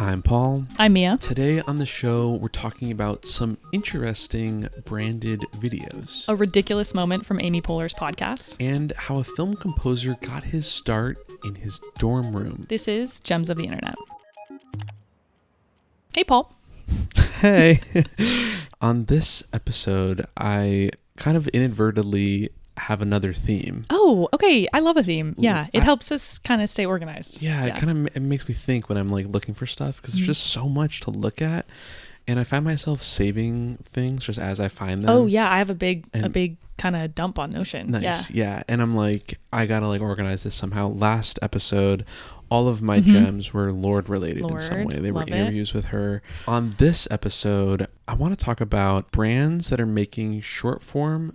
I'm Paul. I'm Mia. Today on the show, we're talking about some interesting branded videos. A ridiculous moment from Amy Poehler's podcast. And how a film composer got his start in his dorm room. This is Gems of the Internet. Hey, Paul. Hey. On this episode, I kind of inadvertently have another theme. Oh, okay. I love a theme. Yeah, it helps us kind of stay organized. Yeah, it makes me think when I'm like looking for stuff because there's just so much to look at, and I find myself saving things just as I find them. Oh yeah, I have a big kind of dump on Notion. Nice. Yeah, and I'm like, I gotta like organize this somehow. Last episode, all of my gems were Lorde related in some way. They were interviews with her. On this episode, I want to talk about brands that are making short form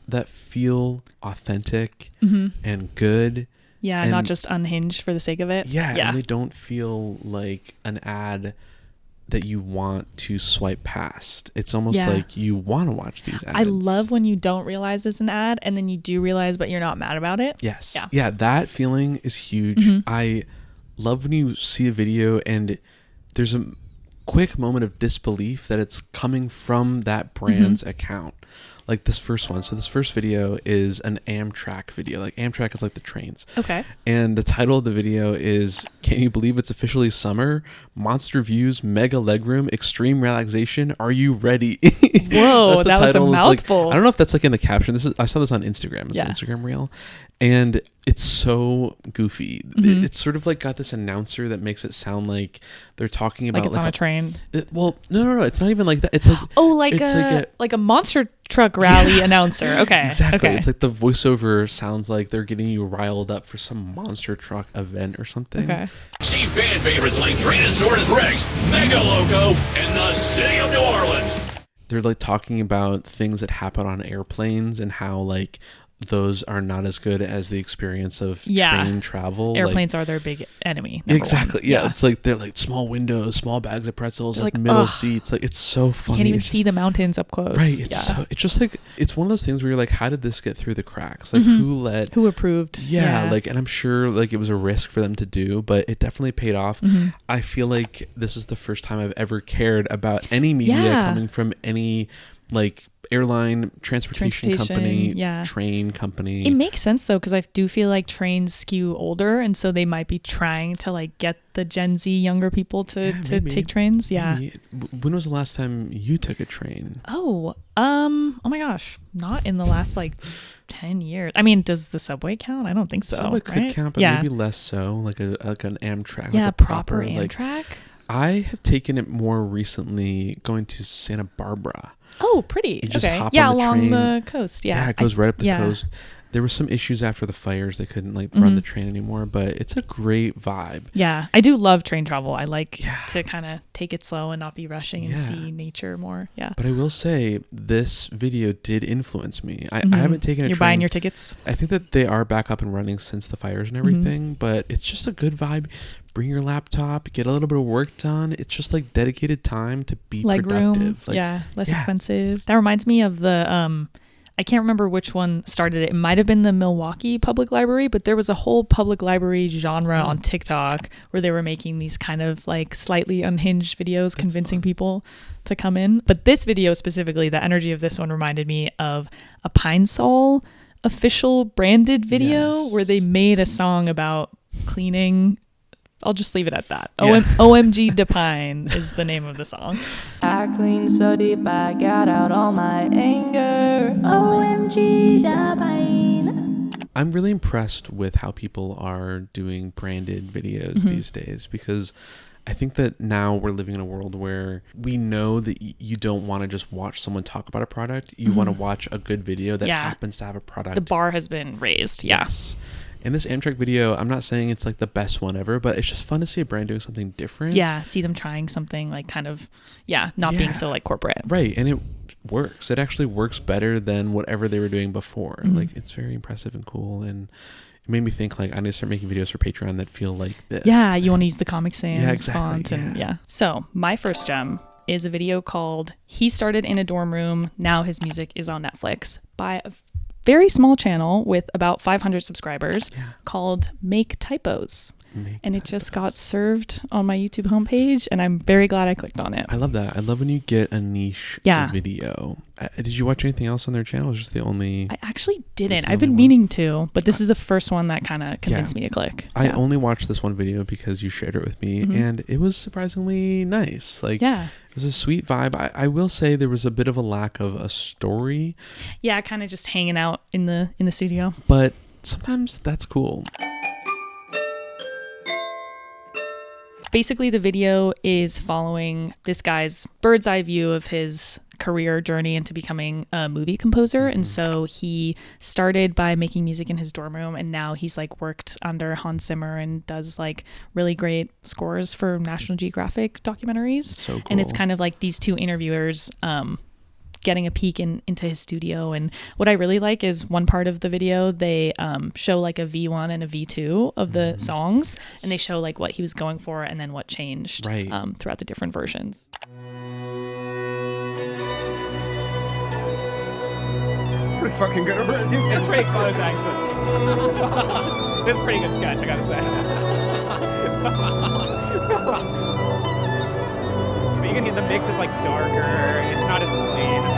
that feel authentic and good. Yeah, and not just unhinged for the sake of it. Yeah, and they don't feel like an ad that you want to swipe past. It's almost like you want to watch these ads. I love when you don't realize it's an ad and then you do realize but you're not mad about it. Yes. Yeah, that feeling is huge. I love when you see a video and there's a quick moment of disbelief that it's coming from that brand's account. Like this first one. So this first video is an Amtrak video. Like Amtrak is like the trains. Okay. And the title of the video is, "Can you believe it's officially summer? Monster views, mega legroom, extreme relaxation. Are you ready?" Whoa, that was a mouthful. Like, I don't know if that's like in the caption. I saw this on Instagram. It's an Instagram reel. And it's so goofy. It's sort of like got this announcer that makes it sound like they're talking about like it's on a train. No. It's not even like that. It's like like a monster truck rally announcer. Okay. Exactly. Okay. It's like the voiceover sounds like they're getting you riled up for some monster truck event or something. Okay. See fan favorites like Tyrannosaurus Rex, Mega Loco, and the City of New Orleans. They're like talking about things that happen on airplanes and how like those are not as good as the experience of train travel. Airplanes are their big enemy. Exactly. Yeah. It's like they're like small windows, small bags of pretzels, like middle seats. Like it's so funny. You can't even see the mountains up close. Right. It's just like, it's one of those things where you're like, how did this get through the cracks? Like who approved? Yeah. Like, and I'm sure like it was a risk for them to do, but it definitely paid off. I feel like this is the first time I've ever cared about any media coming from any like airline, transportation company, train company. It makes sense though, because I do feel like trains skew older, and so they might be trying to like get the Gen Z younger people to take trains. Maybe. When was the last time you took a train? Oh my gosh, not in the last like 10 years. I mean, does the subway count? I don't think so. Subway could count, but maybe less so. Like an Amtrak. Yeah, like a proper Amtrak. Like, I have taken it more recently going to Santa Barbara. Oh, pretty. You just hop on the along train. the coast. Yeah, it goes right up the coast. There were some issues after the fires. They couldn't like run the train anymore, but it's a great vibe. Yeah, I do love train travel. I like to kind of take it slow and not be rushing and see nature more. Yeah. But I will say this video did influence me. I haven't taken a train. You're buying your tickets? I think that they are back up and running since the fires and everything, but it's just a good vibe. Bring your laptop, get a little bit of work done. It's just like dedicated time to be productive. Like, less expensive. That reminds me of the I can't remember which one started it. It might have been the Milwaukee Public Library, but there was a whole public library genre on TikTok where they were making these kind of like slightly unhinged videos, convincing people to come in. But this video specifically, the energy of this one reminded me of a Pine Sol official branded video where they made a song about cleaning. I'll just leave it at that. OMG Depine is the name of the song. I clean so deep I got out all my anger. OMG Depine. I'm really impressed with how people are doing branded videos these days, because I think that now we're living in a world where we know that you don't want to just watch someone talk about a product. You want to watch a good video that happens to have a product. The bar has been raised. Yes. And this Amtrak video, I'm not saying it's like the best one ever, but it's just fun to see a brand doing something different. Yeah, see them trying something like kind of, not being so like corporate. Right, and it works. It actually works better than whatever they were doing before. Like, it's very impressive and cool, and it made me think like I need to start making videos for Patreon that feel like this. Yeah, you want to use the Comic Sans font. And So my first gem is a video called He Started in a Dorm Room, Now His Music is on Netflix, by a very small channel with about 500 subscribers called Make Typos. and it just got served on my YouTube homepage, and I'm very glad I clicked on it. I love that. I love when you get a niche video. Did you watch anything else on their channel? Or was just the only? I actually didn't. I've been meaning to, but this is the first one that kind of convinced me to click. I only watched this one video because you shared it with me, and it was surprisingly nice. Like, it was a sweet vibe. I will say there was a bit of a lack of a story. Yeah, kind of just hanging out in the studio. But sometimes that's cool. Basically, the video is following this guy's bird's eye view of his career journey into becoming a movie composer. And so he started by making music in his dorm room, and now he's like worked under Hans Zimmer and does like really great scores for National Geographic documentaries. So cool. And it's kind of like these two interviewers getting a peek into his studio. And what I really like is one part of the video, they show like a V1 and a V2 of the songs, and they show like what he was going for and then what changed throughout the different versions. Pretty fucking good already. It's pretty close, actually. This is a pretty good sketch, I gotta say. But you can hear the mix is like darker. It's not as clean.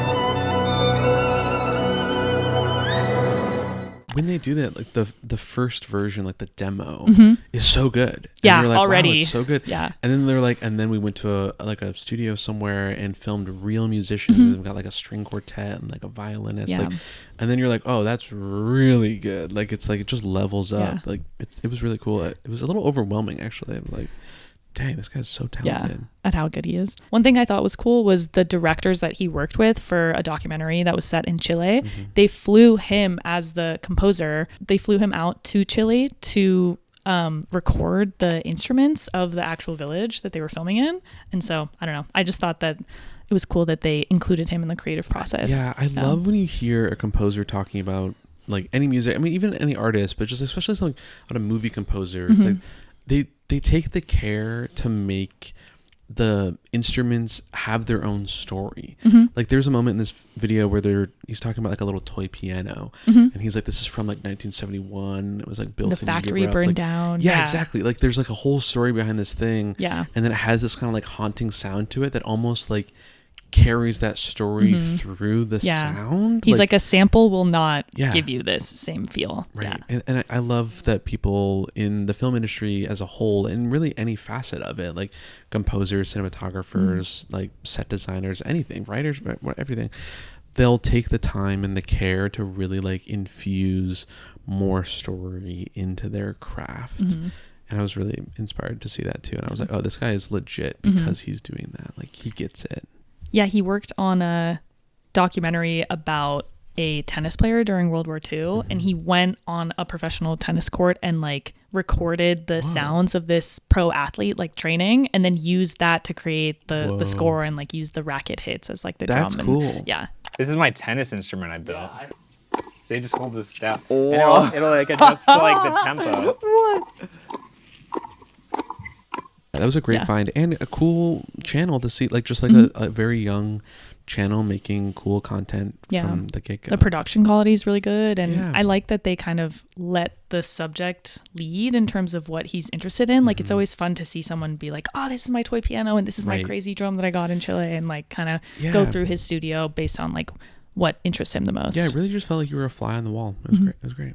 When they do that, like the first version, like the demo, is so good. And Yeah, you're like, already. wow, it's so good. Yeah. And then they're like, and then we went to a studio somewhere and filmed real musicians, and they've got like a string quartet and like a violinist. Yeah. Like, and then you're like, oh, that's really good. Like it's like it just levels up. Yeah. Like it was really cool. It was a little overwhelming actually. I was like, dang, this guy's so talented. At how good he is. One thing I thought was cool was the directors that he worked with for a documentary that was set in Chile. They flew him as the composer. They flew him out to Chile to record the instruments of the actual village that they were filming in. And so, I don't know. I just thought that it was cool that they included him in the creative process. Yeah, I love when you hear a composer talking about like any music. I mean, even any artist, but just especially something about a movie composer. It's like they take the care to make the instruments have their own story. Like there's a moment in this video where he's talking about like a little toy piano, and he's like, this is from like 1971. It was like built The in factory Europe. burned Like, down. yeah, exactly. Like there's like a whole story behind this thing. Yeah. And then it has this kind of like haunting sound to it that almost like carries that story through the sound. He's like a sample will not Yeah. give you this same feel. Right. Yeah. And I love that people in the film industry as a whole, and really any facet of it, like composers, cinematographers, like set designers, anything, writers, everything, they'll take the time and the care to really like infuse more story into their craft. And I was really inspired to see that too. And I was like, oh, this guy is legit because he's doing that. Like he gets it. Yeah, he worked on a documentary about a tennis player during World War II, and he went on a professional tennis court and like recorded the sounds of this pro athlete like training, and then used that to create the score and like use the racket hits as like the That's drum. cool. Yeah. This is my tennis instrument I built. So you just hold this down, and it'll like adjust to like the tempo. That was a great find and a cool channel to see, like just like a very young channel making cool content from the get-go. The production quality is really good, and Yeah. I like that they kind of let the subject lead in terms of what he's interested in. Like it's always fun to see someone be like, oh, this is my toy piano and this is my crazy drum that I got in Chile, and like kind of go through his studio based on like what interests him the most. Yeah, it really just felt like you were a fly on the wall. It was great. It was great.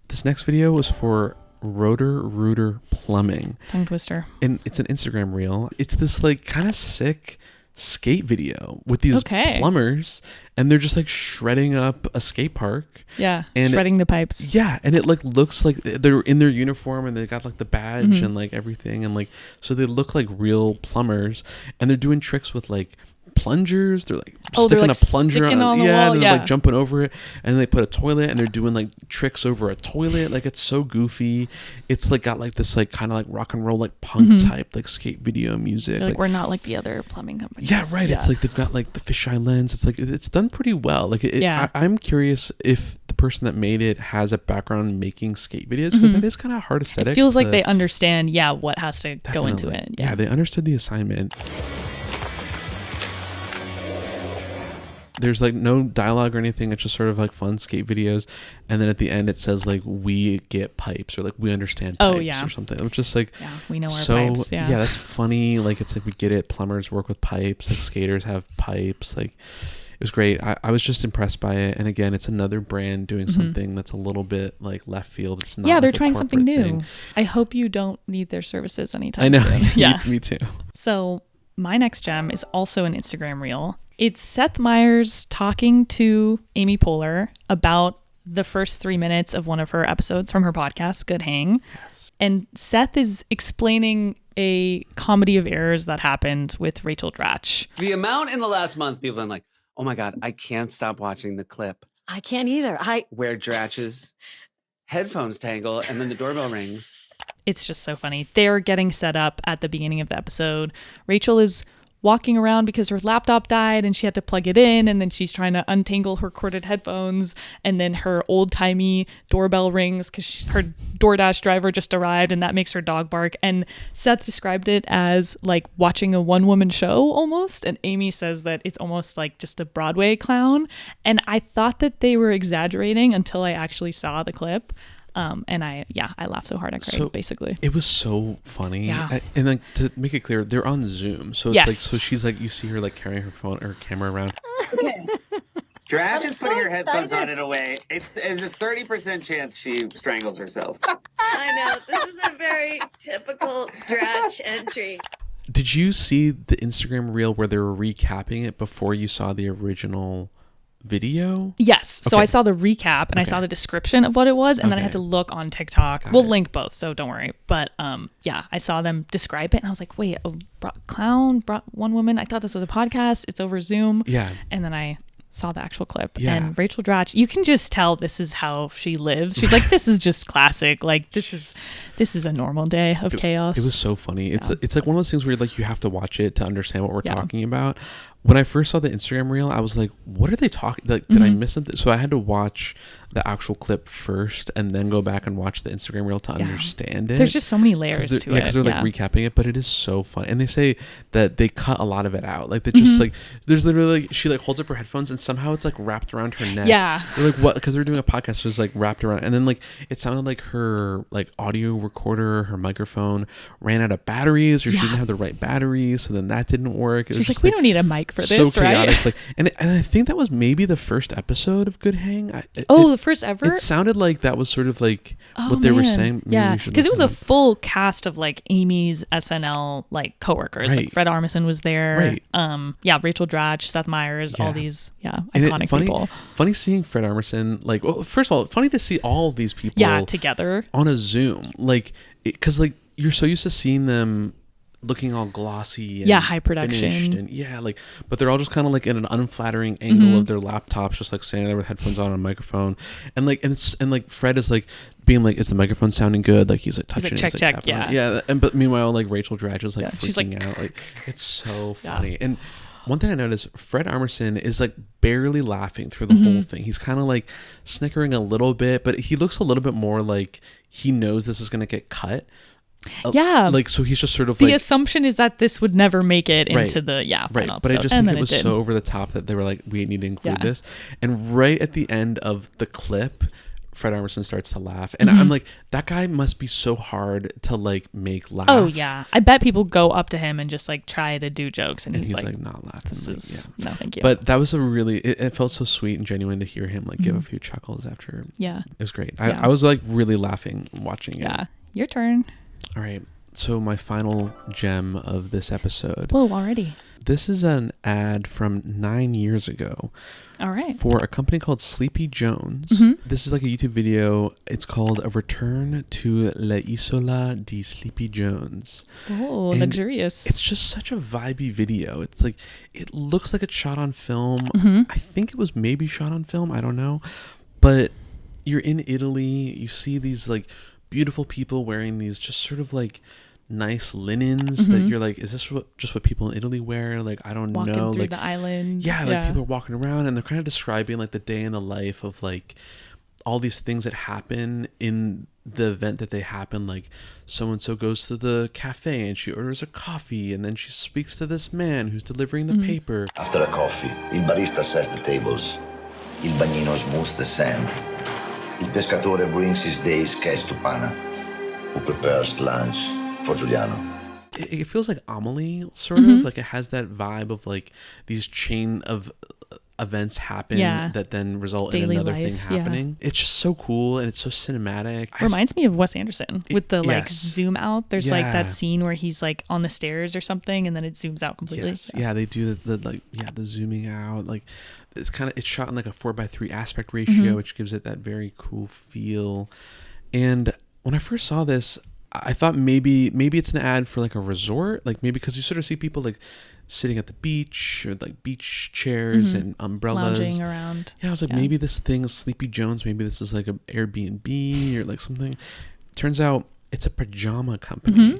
This next video was for Roto-Rooter Plumbing. Tongue twister. And it's an Instagram reel. It's this like kind of sick skate video with these plumbers, and they're just like shredding up a skate park. Yeah, and shredding the pipes. Yeah, and it like looks like they're in their uniform and they got like the badge and like everything, and like so they look like real plumbers, and they're doing tricks with like plungers. They're like sticking a plunger on the wall, and they're like jumping over it, and then they put a toilet and they're doing like tricks over a toilet. Like it's so goofy. It's like got like this like kind of like rock and roll like punk type like skate video music. Like we're not like the other plumbing companies. Yeah, right. It's like they've got like the fisheye lens. It's like it's done pretty well. Like I'm curious if the person that made it has a background making skate videos, because that is kind of hard aesthetic. It feels like they understand what has to go into it. Yeah, they understood the assignment. there's like no dialogue or anything. It's just sort of like fun skate videos, and then at the end it says like we get pipes or like we understand pipes or something. I'm just like, we know our pipes. Yeah, that's funny. Like it's like we get it. Plumbers work with pipes. Like skaters have pipes. Like it was great. I was just impressed by it. And again, it's another brand doing something that's a little bit like left field. It's not they're like trying something new. thing. I hope you don't need their services anytime I know. soon. Yeah, me too. So my next gem is also an Instagram reel. It's Seth Meyers talking to Amy Poehler about the first 3 minutes of one of her episodes from her podcast, Good Hang. Yes. And Seth is explaining a comedy of errors that happened with Rachel Dratch. The amount in the last month people have been like, oh my God, I can't stop watching the clip. I can't either. Where Dratch's headphones tangle and then the doorbell rings. It's just so funny. They're getting set up at the beginning of the episode. Rachel is walking around because her laptop died and she had to plug it in, and then she's trying to untangle her corded headphones, and then her old-timey doorbell rings because her DoorDash driver just arrived, and that makes her dog bark. And Seth described it as like watching a one-woman show almost, and Amy says that it's almost like just a Broadway clown. And I thought that they were exaggerating until I actually saw the clip. And I laughed so hard I cried, basically. It was so funny. Yeah. And like to make it clear, they're on Zoom. So it's like, so she's like, you see her like carrying her phone or camera around. Okay. Dratch is putting her headphones on in a way. There's a 30% chance she strangles herself. I know. This is a very typical Dratch entry. Did you see the Instagram reel where they were recapping it before you saw the original video? Yes. So I saw the recap and I saw the description of what it was, and then I had to look on TikTok. We'll link both, so don't worry. But I saw them describe it, and I was like, wait, a clown brought one woman? I thought this was a podcast. It's over Zoom. Yeah. And then I saw the actual clip, and Rachel Dratch, you can just tell this is how she lives. She's like, this is just classic. Like this is a normal day of chaos. It was so funny. It's like one of those things where like you have to watch it to understand what we're talking about. When I first saw the Instagram reel, I was like, what are they talking? Like, did I miss something? So I had to watch the actual clip first and then go back and watch the Instagram reel to understand it. There's just so many layers to it. Yeah, because they're like recapping it, but it is so fun. And they say that they cut a lot of it out. Like they just like, there's literally like, she like holds up her headphones and somehow it's like wrapped around her neck. Yeah. They're like, what? Because they're doing a podcast, so it's like wrapped around. And then like, it sounded like her like audio recorder, her microphone ran out of batteries, or she didn't have the right batteries. So then that didn't work. She's like, we don't need a mic for this, right? Like, and I think that was maybe the first episode of Good Hang. The first ever? It sounded like that was sort of like what they were saying. Maybe because it was a full cast of like Amy's SNL like coworkers. Like Fred Armisen was there. Rachel Dratch, Seth Meyers, all these iconic people. Funny seeing Fred Armisen. Like, well, first of all, funny to see all of these people together on a Zoom. Like, because like you're so used to seeing them looking all glossy and high production and but they're all just kind of like in an unflattering angle of their laptops, just like standing there with headphones on and a microphone, and like Fred is like being like, is the microphone sounding good? Like he's like touching check, and but meanwhile like Rachel Dratch is like freaking out. Like it's so funny. And one thing I noticed, Fred Armisen is like barely laughing through the whole thing. He's kind of like snickering a little bit, but he looks a little bit more like he knows this is going to get cut. Like, so he's just sort of the assumption is that this would never make it into the final episode. But I just think it was so so over the top that they were like, we need to include this. And right at the end of the clip, Fred Armisen starts to laugh, and I'm like, that guy must be so hard to like make laugh. Oh yeah, I bet people go up to him and just like try to do jokes, and he's like not laughing. This is no, thank you. But that was a really it felt so sweet and genuine to hear him like give a few chuckles after. It was great. I was like really laughing watching it. Yeah, your turn. All right. So my final gem of this episode. Whoa, already. This is an ad from 9 years ago. All right. For a company called Sleepy Jones. This is like a YouTube video. It's called A Return to La Isola di Sleepy Jones. Oh, and luxurious. It's just such a vibey video. It's like, it looks like it's shot on film. I think it was maybe shot on film. I don't know. But you're in Italy. You see these like beautiful people wearing these just sort of like nice linens that you're like, is this just what people in Italy wear? Like, I don't walking know. Through like the island. Yeah, like people are walking around and they're kind of describing like the day in the life of like all these things that happen in the event that they happen, like so-and-so goes to the cafe and she orders a coffee and then she speaks to this man who's delivering the paper. After a coffee, il barista sets the tables. Il bagnino smooths the sand. Il pescatore brings his day's catch to Pana, who prepares lunch for Giuliano. It feels like Amelie, sort of. Like, it has that vibe of, like, these chain of events happen that then result Daily in another life, thing happening. It's just so cool, and it's so cinematic. Reminds me of Wes Anderson with the, like, yes. zoom out. There's, like, that scene where he's, like, on the stairs or something, and then it zooms out completely. Yes. Yeah, they do the zooming out. Like, it's shot in, like, a 4:3 aspect ratio, which gives it that very cool feel. And when I first saw this, I thought maybe it's an ad for like a resort, like maybe because you sort of see people like sitting at the beach or like beach chairs and umbrellas lounging around. Yeah, I was like, maybe this thing is Sleepy Jones, maybe this is like an Airbnb or like something. Turns out it's a pajama company.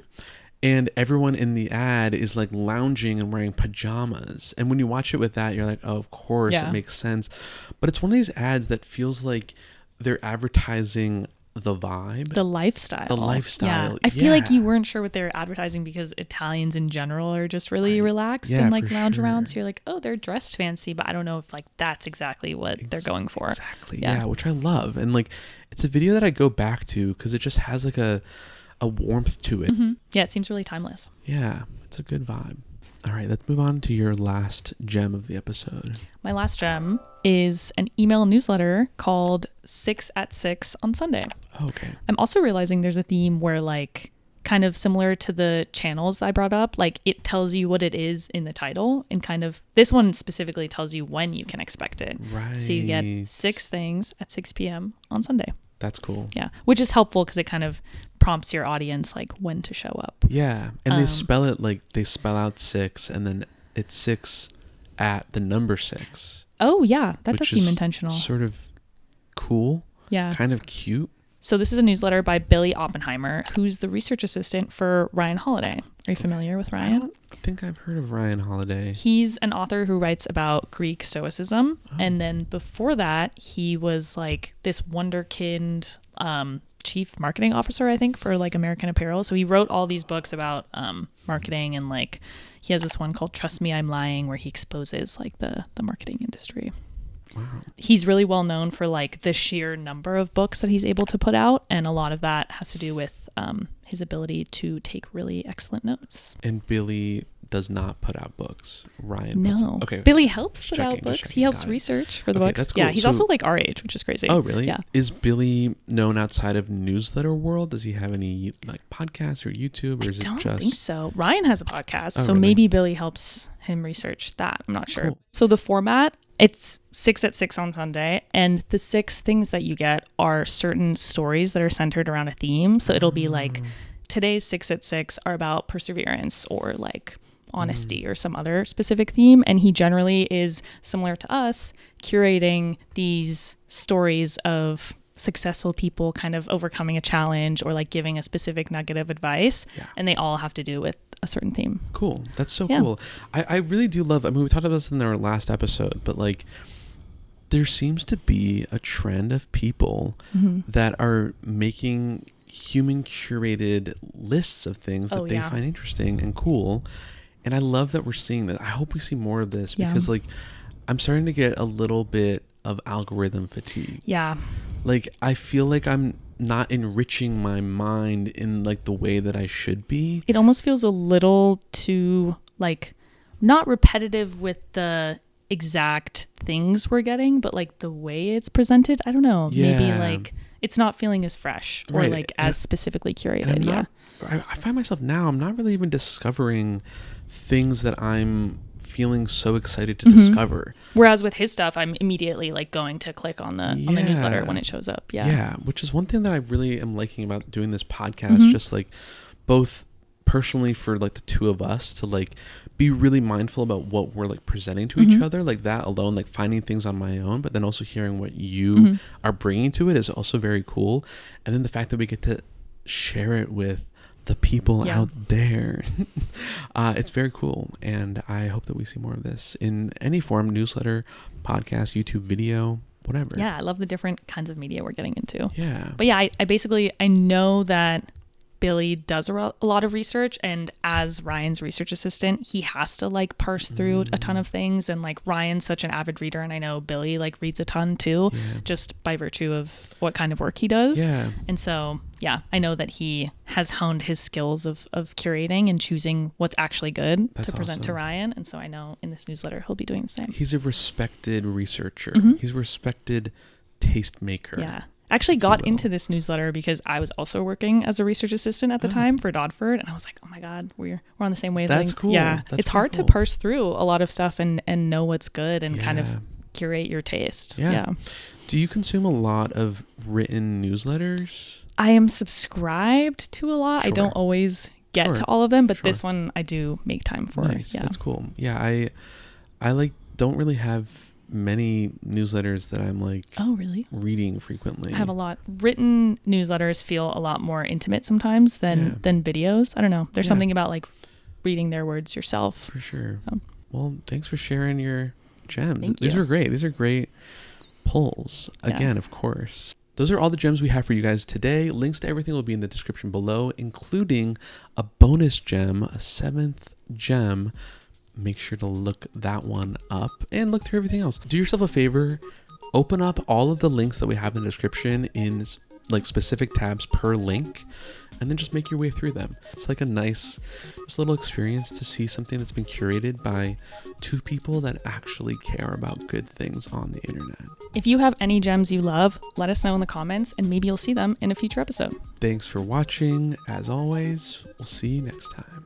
And everyone in the ad is like lounging and wearing pajamas. And when you watch it with that, you're like, oh, of course, it makes sense. But it's one of these ads that feels like they're advertising the vibe, the lifestyle. I feel like you weren't sure what they were advertising because Italians in general are just really relaxed and like lounge around, so you're like, oh, they're dressed fancy, but I don't know if like that's exactly what they're going for. Yeah, which I love. And like, it's a video that I go back to because it just has like a warmth to it. Yeah, it seems really timeless. Yeah, it's a good vibe. All right, let's move on to your last gem of the episode. My last gem is an email newsletter called 6 at 6 on Sunday. Okay. I'm also realizing there's a theme where, like, kind of similar to the channels I brought up, like it tells you what it is in the title, and kind of this one specifically tells you when you can expect it. Right. So you get 6 things at 6 p.m. on Sunday. That's cool. Yeah, which is helpful because it kind of prompts your audience like when to show up. Yeah, and they spell it like they spell out 6 and then it's 6 at the number 6. Oh yeah, that does seem intentional. Sort of cool. Yeah. Kind of cute. So this is a newsletter by Billy Oppenheimer, who's the research assistant for Ryan Holiday. Are you familiar with Ryan? I don't think I've heard of Ryan Holiday. He's an author who writes about Greek Stoicism. And then before that, he was like this wonderkind chief marketing officer, I think, for like American Apparel. So he wrote all these books about marketing, and like he has this one called Trust Me, I'm Lying, where he exposes like the marketing industry. Wow. He's really well known for like the sheer number of books that he's able to put out, and a lot of that has to do with his ability to take really excellent notes. And Billy does not put out books. Ryan puts No. Okay. Billy helps put out books. He helps research for the books. That's cool. Yeah, he's also like our age, which is crazy. Oh, really? Yeah. Is Billy known outside of newsletter world? Does he have any like podcasts or YouTube, or is it just? I don't think so. Ryan has a podcast, so really? maybe Billy helps him research that. I'm not sure. Cool. So the format, it's 6 at 6 on Sunday, and the 6 things that you get are certain stories that are centered around a theme. So it'll be like today's 6 at 6 are about perseverance or like honesty or some other specific theme, and he generally is similar to us curating these stories of successful people kind of overcoming a challenge or like giving a specific nugget of advice, and they all have to do with a certain theme. Cool. That's so cool. I really do love, I mean, we talked about this in our last episode, but like there seems to be a trend of people that are making human curated lists of things that they find interesting and cool. And I love that we're seeing that. I hope we see more of this because like I'm starting to get a little bit of algorithm fatigue. Yeah. Like I feel like I'm not enriching my mind in like the way that I should be. It almost feels a little too like not repetitive with the exact things we're getting, but like the way it's presented. I don't know. Yeah. Maybe like it's not feeling as fresh or like as specifically curated. I find myself now, I'm not really even discovering things that I'm feeling so excited to discover. Whereas with his stuff, I'm immediately like going to click on the newsletter when it shows up. Yeah, which is one thing that I really am liking about doing this podcast, just like both personally for like the two of us to like be really mindful about what we're like presenting to each other, like that alone, like finding things on my own, but then also hearing what you are bringing to it is also very cool. And then the fact that we get to share it with the people out there. It's very cool. And I hope that we see more of this in any form, newsletter, podcast, YouTube video, whatever. Yeah, I love the different kinds of media we're getting into. Yeah. But yeah, I know that Billy does a lot of research, and as Ryan's research assistant, he has to like parse through a ton of things, and like Ryan's such an avid reader, and I know Billy like reads a ton too, just by virtue of what kind of work he does. Yeah. And so yeah, I know that he has honed his skills of curating and choosing what's actually good to present to Ryan, and so I know in this newsletter he'll be doing the same. He's a respected researcher. He's a respected tastemaker. Yeah. I actually got into this newsletter because I was also working as a research assistant at the time for Dodford, and I was like, oh my God, we're on the same wavelength. That's cool. Yeah. That's it's hard cool. to parse through a lot of stuff and know what's good and kind of curate your taste. Yeah. Do you consume a lot of written newsletters? I am subscribed to a lot. I don't always get to all of them, but this one I do make time for. Nice. Yeah. That's cool. Yeah. I like don't really have many newsletters that I'm like reading frequently. I have a lot. Written newsletters feel a lot more intimate sometimes than videos. I don't know. There's something about like reading their words yourself. For sure. Well, thanks for sharing your gems. These you. are great. These are great pulls. Again, of course. Those are all the gems we have for you guys today. Links to everything will be in the description below, including a bonus gem, a 7th gem. Make sure to look that one up and look through everything else. Do yourself a favor, open up all of the links that we have in the description in like specific tabs per link, and then just make your way through them. It's like a nice just little experience to see something that's been curated by 2 people that actually care about good things on the internet. If you have any gems you love, let us know in the comments and maybe you'll see them in a future episode. Thanks for watching. As always, we'll see you next time.